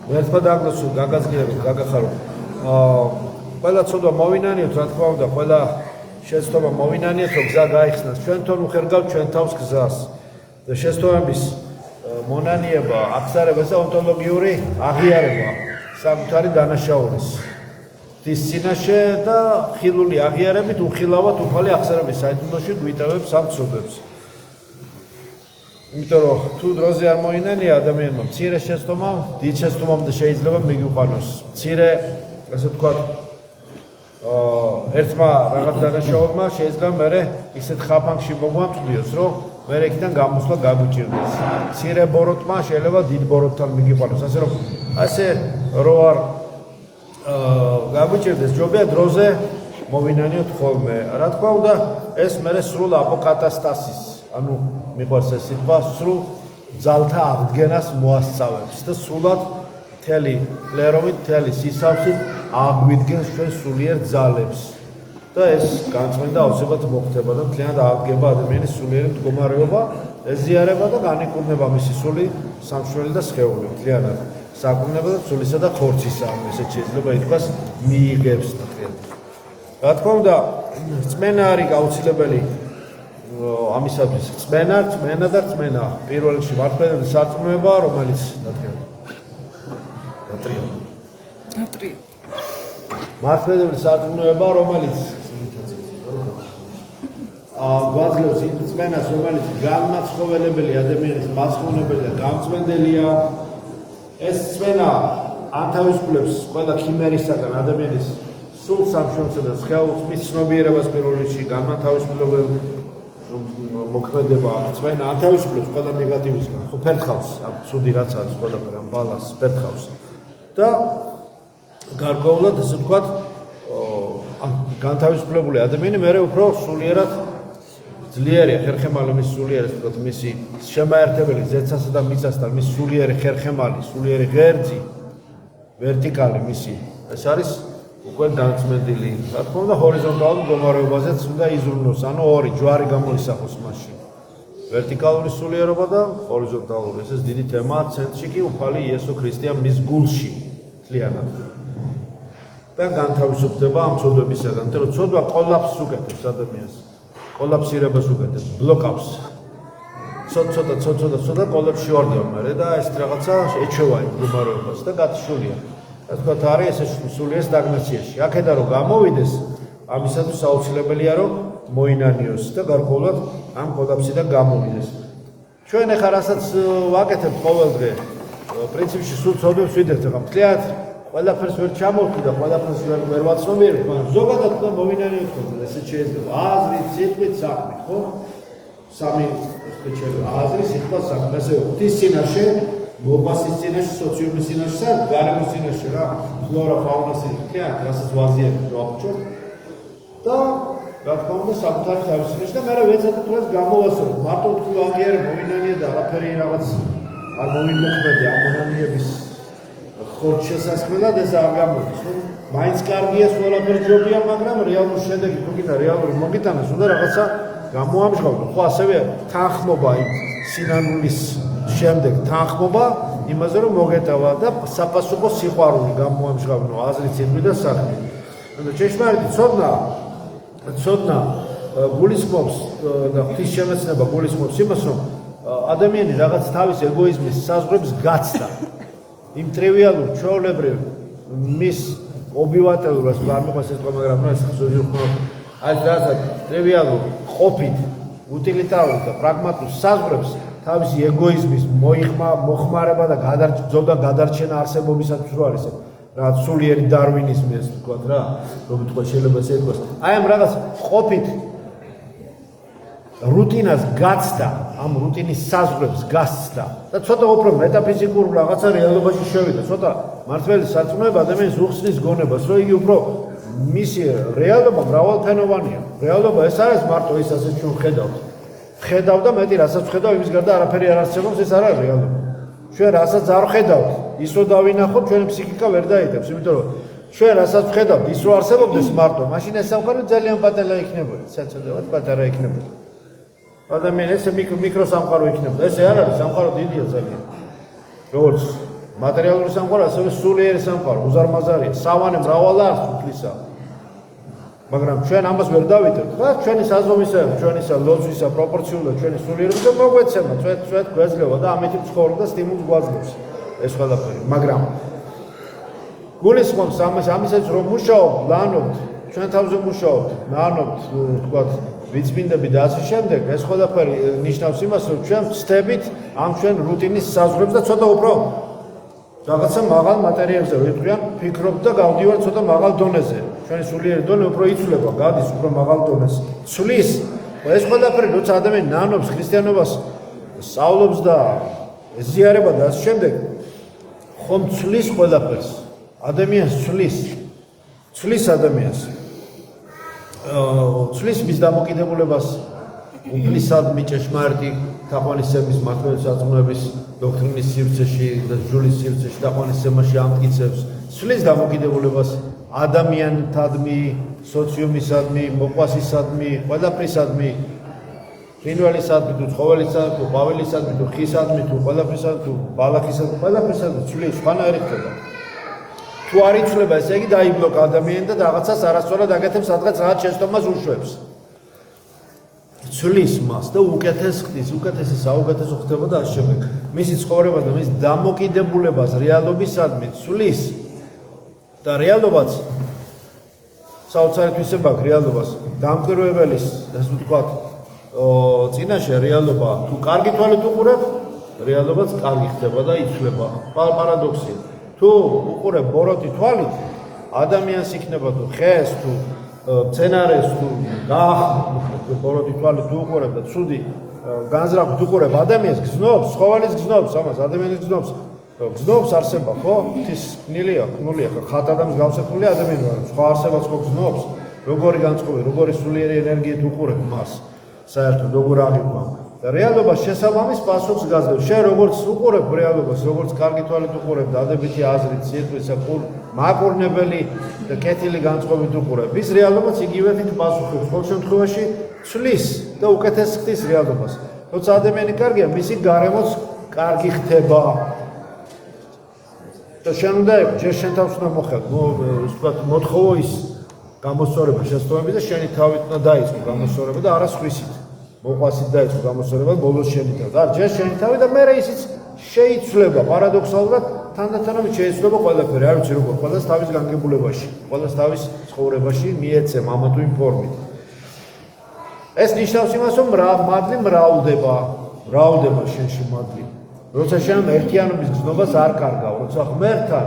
ერთმა დაგნოსო გაგაზრდებით გაგახარო ყველა ცოდვა მოვინანიოთ რა თქმა უნდა ყველა შეცდომა მოვინანიოთ რომ გზა გაიხსნას ჩვენთან უხერგავთ ჩვენ თავს გზას და შეცდომების მონანიება აღსარებას და ონტოლოგიური აღიარება საკუთარი დანაშაულის ღვთის წინაშე და ხილული აღიარებით უხილავად უფალი აღსარების საიდუმლოში გვიტევებს ამ ცოდვებს იმიტომ რომ თუ დროზე არ მოინანია ადამიანმა მცირე შეცდომამ დიდ შეცდომამდე შეიძლება მიგიყვანოს მცირე ასე ვთქვათ ერთმა რაღაც დანაშაულმა შეიძლება მე ისეთ ხაფანგში მოგვამწვიოს რომ მე იქიდან გამოსვლა გაგვიჭირდეს მცირე ბოროტმა შეიძლება დიდ ბოროტთან მიგიყვანოს ასე რომ ასე რო არ გაგვიჭირდეს ჯობია დროზე მოვინანიოთ ხოლმე რა თქმა უნდა ეს მე სრულ აპოკატასტასის ანუ მიყვარს ეს სიტყვა სრულ ძალთა აღდგენას მოასწავებს და სრულად მთელი პლერობით მთელი სისავსით აღვიდგენს ჩვენ სულიერ ძალებს და ეს განწმენდა აუცილებლად მოხდება და მთლიანად აღდგება ადამიანის სულიერი მდგომარეობა ეზიარება და განიკურნება მისი სული სამშველი და სხეული მთლიანად საკურნება და სულისა და ხორცისა ესეც შეიძლება ითქვას მიიღებს რა თქმა უნდა რწმენა არის აუცილებელი ამისათვის რწმენა და რწმენა პირველ რიგში მართლმადიდებლური სარწმუნოება რომელიც მართლმადიდებლური სარწმუნოება რომელიც გვაძლევს იმ რწმენას რომელიც განმაცხოველებელი ადამიანის მასწავლებელი და გამწვენდელია ეს რწმენა ანთავისუფლებს ყველა ქიმერისაგან ადამიანის სულ სამშობლოსა და სხეულს მის ცნობიერებას პირველ რიგში განმათავისუფლებელ მოქმედება რწმენა ანთავისუფლებს ყველა ნეგატივისგან ხო ფერთხავს ამ ცუდი რაც არის ყველაფერი ამ ბალანსს ფერთხავს და გარკვეულად ესე ვთქვათ განთავისუფლებული ადამიანი მე უფრო სულიერად ძლიერია ხერხემალი მის სულიერად ვთქვათ მისი შემაერთებელი ზეცასა და მიწასთან მის სულიერი ხერხემალი სულიერი ღერძი ვერტიკალი მისი ეს არის უკვე განწმენდილი რა თქმა უნდა ჰორიზონტალურ მდგომარეობაზეც უნდა იზრუნოს ანუ ორი ჯვარი გამოისახოს მასში ვერტიკალური სულიერობა და ჰორიზონტალური ეს დიდი თემაა ცენტრში კი უფალი იესო ქრისტე მის გულში მთლიანად და განთავისუფლდება ამ ცოდვებისაგან იმიტომ რომ ცოდვა კოლაფსს უკეთებს ადამიანს კოლაფსირებას უკეთებს ბლოკავს ცოტა კოლაფსში ვარდება მე და ეს რაღაცა ეჩევა იმ მდგომარეობას და გათიშულია რა თქმა უნდა არის ეს სულიერ სტაგნაციაში აქედა რომ გამოვიდეს ამისათვის აუცილებელია რომ მოინანიოს და გარკვეულად ამ კოლაფსიდან გამოვიდეს ჩვენ ახლა რასაც ვაკეთებთ ყოველდღე პრინციპში სულ ცოდვებს ვიდეთ ახლა მთლიანად ყველაფერს ვერ ჩამოვხდი და ყველაფერს ვერ ვაცნობიერებ მაგრამ ზოგადად და მოვინანიოთ ხოლმე ესე შეიძლება აზრით სიტყვით საქმით ხო სამი შეიძლება აზრი სიტყვა საქმე ასე ღვთის წინაშე მოპასის წინაშე სოციუმის წინაშე და გარემოს წინაშე რა ფლორა ფაუნას წინაშე რასაც ვაზიარებ ვაღვწოთ და რა თქმა უნდა საკუთარი თავის წინაშე და მე ვეცადებ თუ ეს გამოვასწორო მარტო თუ აღიარე მოვინანია და არაფერი რაღაც არ მოვიმოქმედე ამ მონანიების ხორცს შესასხმელად ეს არ გამოდის ხო მაინც კარგია ყველაფერი ჯობია მაგრამ რეალური შედეგი თუ კიდე რეალური მოგიტანოს უნდა რაღაცა გამოამჟღავნო ხო ასევე თანხმობა იმ სინანულის შემდეგ თანხმობა იმაზე რომ მოგეტავა და საპასუხო სიყვარული გამოამჟღავნო აზრით სიტყვით და საქმით ანუ ჭეშმარიტი ცოდნა გულისხმობს და ღვთის შემეცნება გულისხმობს იმას რომ ადამიანი რაღაც თავის ეგოიზმის საზღვრებს გაცდა იმ ტრივიალურ ჩვეულებრივ მის ობივატელურას არ მიყვარს ეს მაგრამ ეს ხსოვი ხო აი რაღაცა ტრივიალურ ყოფით უტილიტარულ და პრაგმატულ საზღვრებს თავისი ეგოიზმის მოხმარება და გადარჩენა არსებობისათვის რო არის რაღაც სულიერი დარვინიზმი ეს ვთქვათ რა რომ თქვა შეიძლება ესე ითქვას აი ამ რაღაც ყოფით რუტინას გაცდა ამ რუტინის საზღვრებს გაცდა და ცოტა უფრო მეტაფიზიკურ რაღაცა რეალობაში შევიდა ცოტა მართლმადიდებლური სარწმუნოება ადამიანს უხსნის გონებას რომ იგი უფრო მისი რეალობა მრავალფენოვანია რეალობა ეს არის მარტო ის ასე ჩვენ ხედავ და მეტი რასაც ხედავ იმის გარდა არაფერი არ არსებობს ეს არ არის რეალობა ჩვენ რასაც არ ხედავთ ის რო დავინახოთ ჩვენი ფსიქიკა ვერ დაიდებს იმიტომ რომ ჩვენ რასაც ხედავთ ის რო არსებობდეს მარტო მაშინ ეს სამყარო ძალიან პატარა იქნებოდა საცოდნად პატარა იქნებოდა ადამიანის მიკრო სამყარო იქნებოდა ესე არ არის სამყარო დიდია ძალიან როგორც მატერიალური სამყარო ასევე სულიერი სამყარო, უზარმაზარია, სავანე მრავალი არ თვლისა. მაგრამ ჩვენ ამას ვერ დავიტევთ. რა ჩვენი საზომისა, ჩვენი ლოცვისა პროპორციულად ჩვენი სულიერობა მოგვეცემა, წვეთ გვეძლევა და ამით ცხოვრობ და სტიმულს გვაძლევს ეს ყველაფერი. მაგრამ გულისხმობს ამისაც რომ მუშაობ, ლანობთ, ჩვენ თავზე მუშაობთ, ნანობთ, თქვათ, ვიცმინდები და ასე შემდეგ, ეს ყველაფერი ნიშნავს იმას, რომ ჩვენ ვცდებით ამ ჩვენ რუტინის საზღვრებს და ცოტა უფრო რაღაცა მაღალ მატერიებზე ვიყრიან, ფიქრობთ და გავდივართ ცოტა მაღალ დონეზე. ჩვენი სულიერი დონე უფრო იცვლება, გადის უფრო მაღალ დონეზე. ცვლის ეს ყველაფერი, როცა ადამიანი ნანობს ქრისტიანობას, სწავლობს და ზიარება და ასე შემდეგ, ხომ ცვლის ყველაფერს. ადამიანს ცვლის ადამიანს. ცვლის მის დამოკიდებულებას უფლისადმი ჭეშმარიტი თაყვანისცემის მართლობის საწმუნების დოქტრინის სივრცეში და ჯულის სივრცეში თაყვანისცემაში ამტკიცებს. ცვლის დამოკიდებულებას ადამიანთადმი, სოციუმისადმი, მოყვასისადმი, ყველაფრისადმი, ფრინველისადმი, თუ ცხოველისადმი, თუ ყვავილისადმი, თუ ხისადმი, თუ ყველაფრისადმი, თუ ბალახისადმი, ყველაფრისადმი ცვლის, სხვანაირი ხდება. თუ არ იცვლება, ესე იგი დაიბლოკა ადამიანი და რაღაცას არასწორად აკეთებს, სადღაც რაღაც შეცდომას უშვებს. ცვლის მას და უკეთეს ხდის, უკეთესი საუკეთესო ხდება და ასე შემდეგ. მისი ცხოვრებას და მის დამოკიდებულებას რეალობისადმი ცვლის და რეალობაც საოცარი თვისება აქვს რეალობას. დამკვირვებელის, ასე ვთქვათ, წინაშე რეალობა თუ კარგი თვალით უყურებ, რეალობაც კარგი ხდება და იცვლება. პარადოქსია. თუ უყურებ ბოროტი თვალით, ადამიანს იქნება თუ ხეს, თუ მცენარეს, თუ ბოროტი თვალით თუ უყურებ და ცუდი განზრახვით უყურებ ადამიანს გზნობს, ცხოველის გზნობს, ამას ადამიანის გზნობს არსება, ხო? ღვთის კნილია, ხათ ადამიანს გავსებული ადამიანი ვარ, სხვა არსებას ხო გზნობს? როგორი განწყობი, როგორი სულიერი ენერგიით უყურებ მას, საერთოდ როგორ აღიქვამო. და რეალობას შესაბამის პასუხს გაძლევ. შენ როგორც უყურებ რეალობას, როგორც კარგი თვალით უყურებ და ადებითი აზრით, სიტყვისა, მაკურნებელი და კეთილი განწყობით უყურებ, ის რეალობაც იგივე პასუხობს. ყოველ შემთხვევაში ცვლის და უკეთეს ხდის რეალობას. როცა ადამიანი კარგია, მისი გარემოც კარგი ხდება. და შენ უნდა ჯერ შენ თავს უნდა მოხდეთ, მოთხოვო ის გამოსწორება შესწავლები და შენი თავით უნდა დაიწყო გამოსწორება და არა სხვისით. მოყვასით დაიწყო გამოსწორება ბოლოს შენი თავი. და ჯერ შენი თავი და მერე ისიც შეიცვლება პარადოქსალურად თანდათანობით შეიცვლება ყველაფერი, არ ვიცი როგორ, ყველას თავის განგებულებაში, ყველას თავის ცხოვრებაში მიეცემა ამა თუ იმ ფორმით. ეს ნიშნავს იმას, რომ მადლი მრავლდება შენში მადლი. როცა შენ ერთიანობის გზნობას არ კარგავ, როცა ღმერთთან,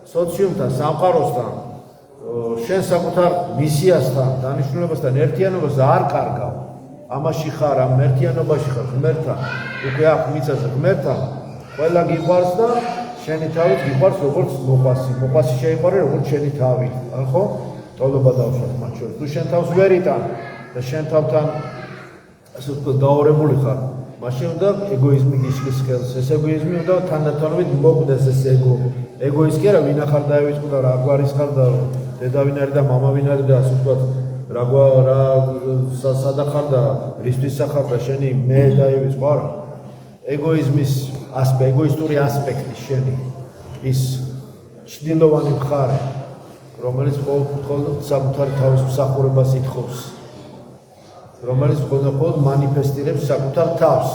სოციუმთან, სამყაროსთან, შენ საკუთარ მისიასთან, დანიშნულებასთან ერთიანობას არ კარგავ. ამაში ხარ, ამ ერთიანობაში ხარ ღმერთთან, უკვე აქ მიწაზე ღმერთთან, ყველა გიყვარს და შენი თავით გიყვარს როგორც მოყვასი შეიყვარე როგორც შენი თავი, ხო? ტოლობა დავშვათ მათ შორის. თუ შენ თავს ვერ იტან და შენ თავთან ასე ვთქვათ დაორებული ხარ, მაშინ უნდა ეგოიზმი გიშლის ხელს. ეს ეგოიზმი უნდა თანდათანობით მოკვდეს ეს ეგოიზმი კი არა, ვინ ახარ დაევიწყო და რა გვარის ხარ და დედა ვინ არის და მამა ვინ არის და ასე ვთქვათ რა სადახარ და რისთვის სახარ და შენი მე დაივიწყო არა. ეგოიზმის ეგოისტური ასპექტი შენი ის ჩრდილოვანი მხარე, რომელიც მხოლოდ საკუთარი თავის მსახურებას ითხოვს, რომელიც მხოლოდ მანიფესტირებს საკუთარ თავს.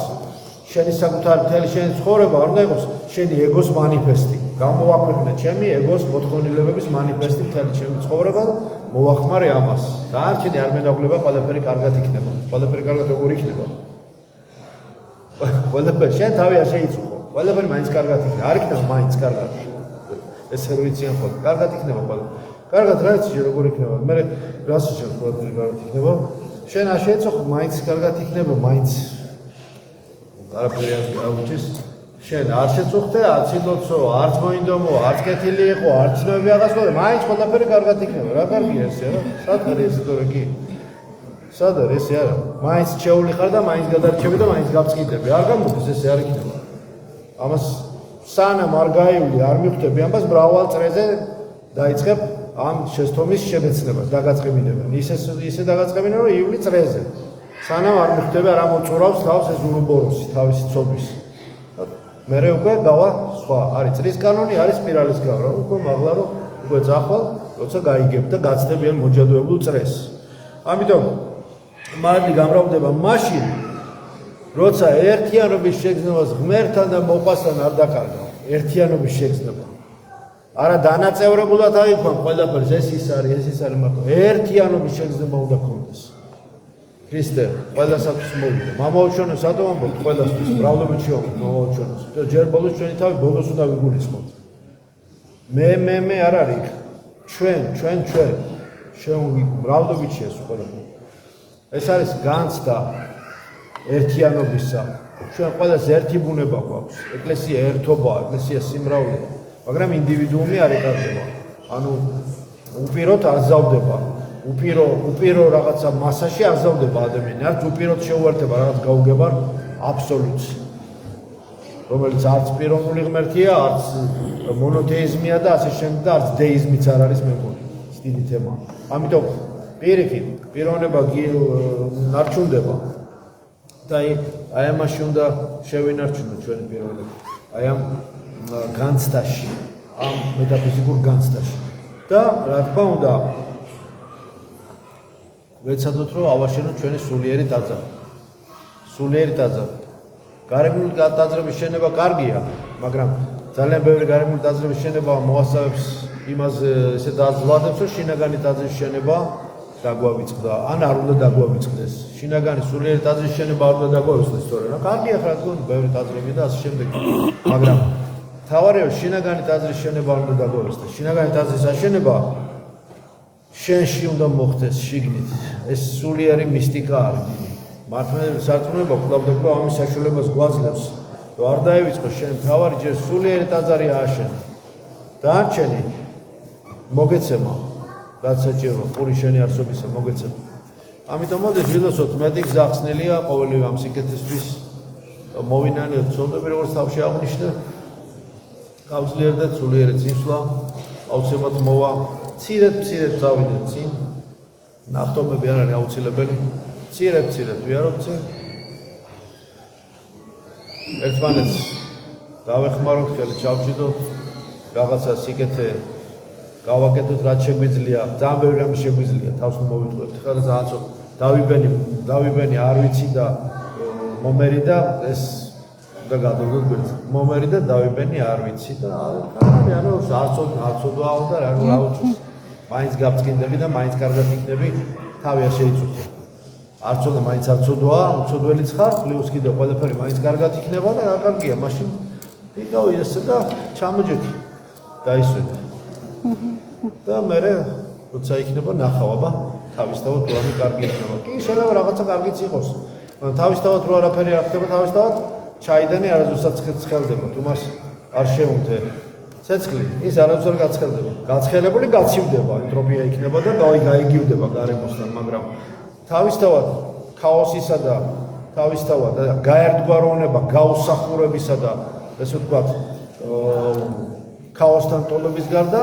შენი საკუთარი მთელი შენი ცხოვრება არ უნდა იყოს შენი ეგოს მანიფესტი. გამოვაქვეყნე ჩემი ეგოს მოთხოვნილებების მანიფესტი მთელი ჩემი ცხოვრება და მოვახმარე ამას. დარჩენი არ მენაღვლება, ყველაფერი კარგად იქნება. ყველაფერი კარგად როგორ იქნება? ყველაფერი შენ თავი არ შეიცვალო. ყველაფერი მაინც კარგად იქნება. არ იქნება მაინც კარგად. ეს ვერ ვიციან ხოლმე. კარგად იქნება ყველაფერი. კარგად რა იცი როგორ იქნება? მე რას შეიძლება ყველაფერი კარგად იქნება? შენ არ შეეცოხო, მაინც კარგად იქნება, მაინც არაფერი არ უჩის. შენ არ შეწუხდე, არც ილოცო, არც მოინდომო, არც კეთილი იყო, არც ცნობები აღასრულე, მაინც ყველაფერი კარგად იქნება. რა კარგია ესე რა? სად არის ეს თორე კი? სად არის ესე არა? მაინც შეეული ხარ და მაინც გადარჩები და მაინც გავწკიდები. არ გამოდის ესე არ იქნება. ამას სანამ არ გაივლი, არ მიხვდები ამას მრავალ წრეზე დაიწყებ ამ შეცდომის შემეცნებას, დაგაწყებინებენ. ისე დაგაწყებინებენ, რომ ივლი წრეზე. სანამ არ მიხვდები, არ ამოწურავს თავს ეს ურუბოროსი, თავისი ცობის. მერე უკვე გავა სხვა სხვა არის წრის კანონი, არის სპირალის გავრა. უკვე მაღლა რომ უკვე წახვალ, როცა გაიგებ და გაცდებიან მოჯადოებულ წრეს. ამიტომ მადლი გამრავლდება მაშინ, როცა ერთიანობის შეგრძნებას ღმერთთან და მოყვასთან არ დაკარგავ. ერთიანობის შეგრძნება. არა დანაწევრებულად აიქვან ყველაფერს ეს ის არის მარტო ერთიანობის შეგრძნება უნდა გქონდეს. ქრისტე ყველასათვის მოვიდა. მამაოჩვენო სათო ამბობთ ყველასთვის მრავლობით მამაოჩვენოს. ჯერ ბოლოს ჩვენი თავი ბოლოს უნდა ვიგულისხმოთ. მე არ არის ჩვენ მრავლობით ეს ყველაფერი. ეს არის განცდა ერთიანობისა. ჩვენ ყველას ერთი ბუნება გვაქვს. ეკლესია ერთობაა, ეკლესია სიმრავლეა. მაგრამ ინდივიდუუმი არ იკარგება. ანუ უპიროდ აზავდება. უპირო რაღაცა მასაში აზავდება ადამიანი. არც უპიროდ შეუერთება რაღაც გაუგებარ აბსოლუტს. რომელიც არც პიროვნული ღმერთია, არც მონოთეიზმია და ასე შემდეგ და არც დეიზმიც არ არის მეგონი. დიდი თემა. ამიტომ პირიქით პიროვნება ნარჩუნდება. და აი ამაში უნდა შევინარჩუნოთ ჩვენი პიროვნება. აი ამ განცდაში, ამ მეტაფიზიკურ განცდაში. და რა თქმა უნდა ვეცადოთ რომ ავაშენოთ ჩვენი სულიერი ტაძარი. სულიერი ტაძარი. გარემული ტაძრების შენება კარგია, მაგრამ ძალიან ბევრი გარემული ტაძრების შენება მოასწავებს იმას ესე დაძლევადებს, რომ შინაგანი ტაძრის შენება დაგვავიწყდა. ან არ უნდა დაგვავიწყდეს. შინაგანი სულიერი ტაძრის შენება არ უნდა დაგვავიწყდეს, თორე რა კარგია ხარ თქო ბევრი ტაძრები და ასე შემდეგ. მაგრამ თავარია შინაგანი ტაძრის შენება არ უნდა დაგვავიწყდეს. შინაგანი ტაძრის აშენება შენში უნდა მოხდეს შიგნით. ეს სულიერი მისტიკა არის. მართლმადიდებლური სარწმუნოება კვლავ და კვლავ ამის საშუალებას გვაძლევს, რომ არ დაივიწყო შენ თავარი ჯერ სულიერი ტაძარი ააშენე. დარჩენი მოგეცემა, რაც საჭირო პური შენი არსობისა მოგეცემა. ამიტომ მოდით ვილოცოთ მეტი გზა ხსნილია ყოველივე ამ სიკეთისთვის მოვინანიოთ ცოდნები როგორც თავში აღნიშნე. გავძლიერდეთ და სულიერი წინსვლა, აუცილებლად მოვა. მცირედ წავიდეთ წინ. ნახტომები არ არის აუცილებელი. მცირედ ვიაროთ წინ. ერთმანეთს დავეხმაროთ, ხელი ჩავჭიდოთ, რაღაცა სიკეთე გავაკეთოთ, რაც შეგვიძლია, ძალიან ბევრი რამე შეგვიძლია, თავს მოვიტყვეთ. ხა და ძალიან ცოტა დავიბენი არ ვიცი და მომერი და ეს და გადავდოთ გვერდზე. მომერი და დავიბენი არ ვიცი და ანუ არ ცოდვაო და რა უჩვენს. მაინც გაბწყინდები და მაინც კარგად იქნები, თავი არ შეიწუხო. არ ცოდა მაინც არ ცოდვაა, უცოდველიც ხარ, პლუს კიდევ ყველაფერი მაინც კარგად იქნება და რა კარგია, მაშინ იგავი ესე და ჩამოჯექი. დაისვენე. და მე როცა იქნება ნახავ, აბა, თავისთავად თუ რამე კარგი იქნება. კი, შეიძლება რაღაცა კარგიც იყოს. თავისთავად რო არაფერი არ ხდება, თავისთავად ჩაიდანი არასდროსაც ცხელდება, თუ მას არ შეუნთე. ცეცხლი, ის არასდროს გაცხელდება. გაცხელებული გაცივდება, ენტროპია იქნება და გაიგივდება გარემოსთან, მაგრამ თავისთავად ქაოსისა და თავისთავად გაერთგვაროვნება, გაუსახურებისა და ესე ვთქვათ, ქაოსთან ტოლობის გარდა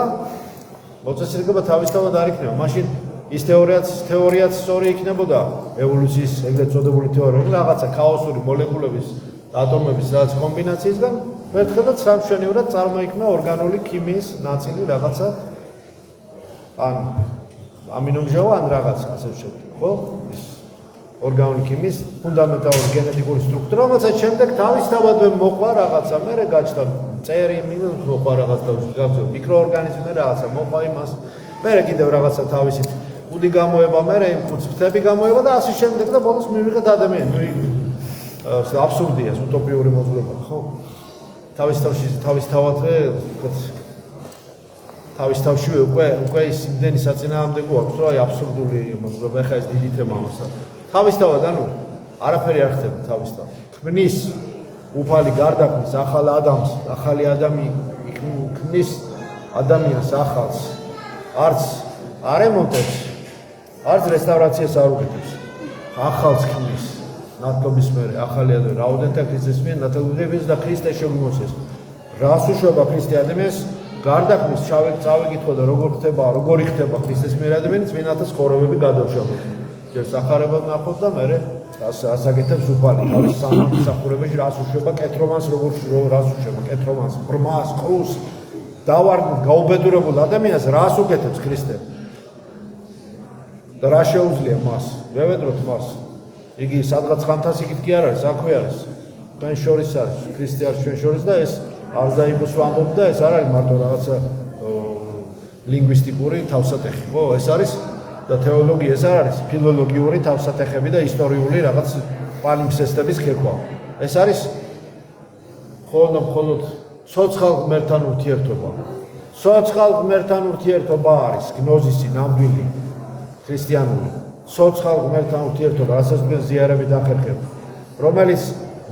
მოწესრიგება თავისთავად არ იქნება. მაშინ ის თეორიაც სწორი იქნებოდა, ევოლუციის ეგრეთ წოდებული თეორია, რაღაცა ქაოსური მოლეკულების და ატომების რაღაც კომბინაციისგან ერთხელ და სამშვენივრად წარმოიქმნა ორგანული ქიმიის ნაწილი რაღაცა ან ამინომჟავა ან რაღაცა ასე შემდეგ, ხო? ორგანული ქიმიის ფუნდამენტალური გენეტიკური სტრუქტურა, რომელსაც შემდეგ თავისთავადვე მოყვა რაღაცა, მერე გაჩნდა წერი, მოყვა რაღაცა, მიკროორგანიზმი რაღაცა, მოყვა იმას, მერე კიდევ რაღაცა თავისით უდი გამოება, მერე იმ ფუძფრთები გამოება და ასე შემდეგ და ბოლოს მივიღეთ ადამიანი. აბსურდია, უტოპიური მოძღვრება, ხო? თავისთავადვე უკვე ის იმდენი საწინააღმდეგო აქვს, რომ აი აბსურდული მოძღვრება, ეხლა ეს დიდი თემა ამასა. თავისთავად, ანუ არაფერი არ ხდება თავისთავად. ქმნის უფალი გარდაქმნის ახალ ადამიანს, ახალი ქმნის ადამიანს ახალს. არც არ ემონტებს, არც რესტავრაციას არ უკეთებს. ახალს ქმნის. ნათლობის მერე ახალი ადამიანი რაოდენთა ქრისტეს მიერ ნათლობის და ქრისტე შემოსეს. რას უშვება ქრისტე ადამიანს? გარდაქმნის წავიკითხო და როგორი ხდება ქრისტეს მიერ ადამიანი, წმინდანთა ცხოვრებები გადავშალოთ. ჯერ სახარებად ნახოთ და მერე ასაკეთებს უფალი თავის სამსახურებაში რას უშვება კეთრომანს რას უშვება კეთრომანს ბრმას ყრუს დავარდნილ გაუბედურებულ ადამიანს რას უკეთებს ქრისტე და რა შეუძლია მას ვევედროთ მას იგი სადღაც ხანთასიკით კი არ არის აქვე არის ჩვენ შორის არის ქრისტე არის ჩვენ შორის და ეს არ დაიბოს ვამბობ და ეს არ არის მარტო რაღაცა ლინგვისტიკური თავსატეხი ხო ეს არის და თეოლოგია ეს არ არის ფილოლოგიური თავსატეხები და ისტორიული რაღაც პალიმსესტების ქერქვა ეს არის მხოლოდ ცოცხალ ღმერთთან ურთიერთობა ცოცხალ ღმერთთან ურთიერთობა არის გნოზისი ნამდვილი ქრისტიანული ცოცხალ ღმერთთან ურთიერთობა რასაც თქვენ ზიარებით ახერხებთ რომელიც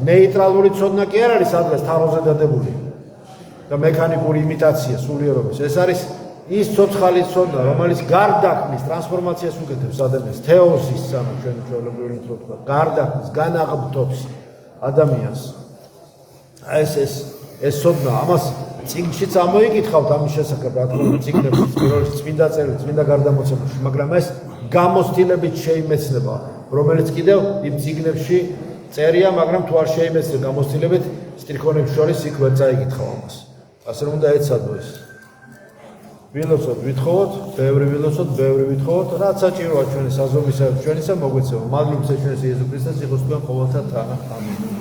ნეიტრალური ცოდნა კი არ არის ადრეს თაროზე დადებული და მექანიკური იმიტაცია სულიერობის ეს არის ის ცოცხალი ცოდნა რომელიც გარდაქმნის ტრანსფორმაციას უკეთებს ადამიანს თეოსის სამ ჩვენ ჩვეულებრივი მეთოდით ვთქვა გარდაქმნის განაღმტობს ადამიანს ეს ცოდნა ამას წიგნშიც ამოიკითხავთ ამის შესახებ რა თქმა უნდა წიგნებში პირველ რიგში წმინდა წერილი წმინდა გარდამოცემებში მაგრამ ეს გამოცდილებით შეიმეცნება რომელიც კიდევ იმ წიგნებში წერია მაგრამ თუ არ შეიმეცნე გამოცდილებით სტრიქონებს შორის იქ ვერ წაიკითხავ ამას ასე რომ უნდა ეცადო ეს ვილოცოთ ვითხოვოთ ბევრი ვილოცოთ ბევრი ვითხოვოთ რაც საჭიროა ჩვენი საზომისა ჩვენისა მოგვეცემა მადლობთ ჩვენს იესო ქრისტეს იყოს თქვენ ყოველთა თანა ამინ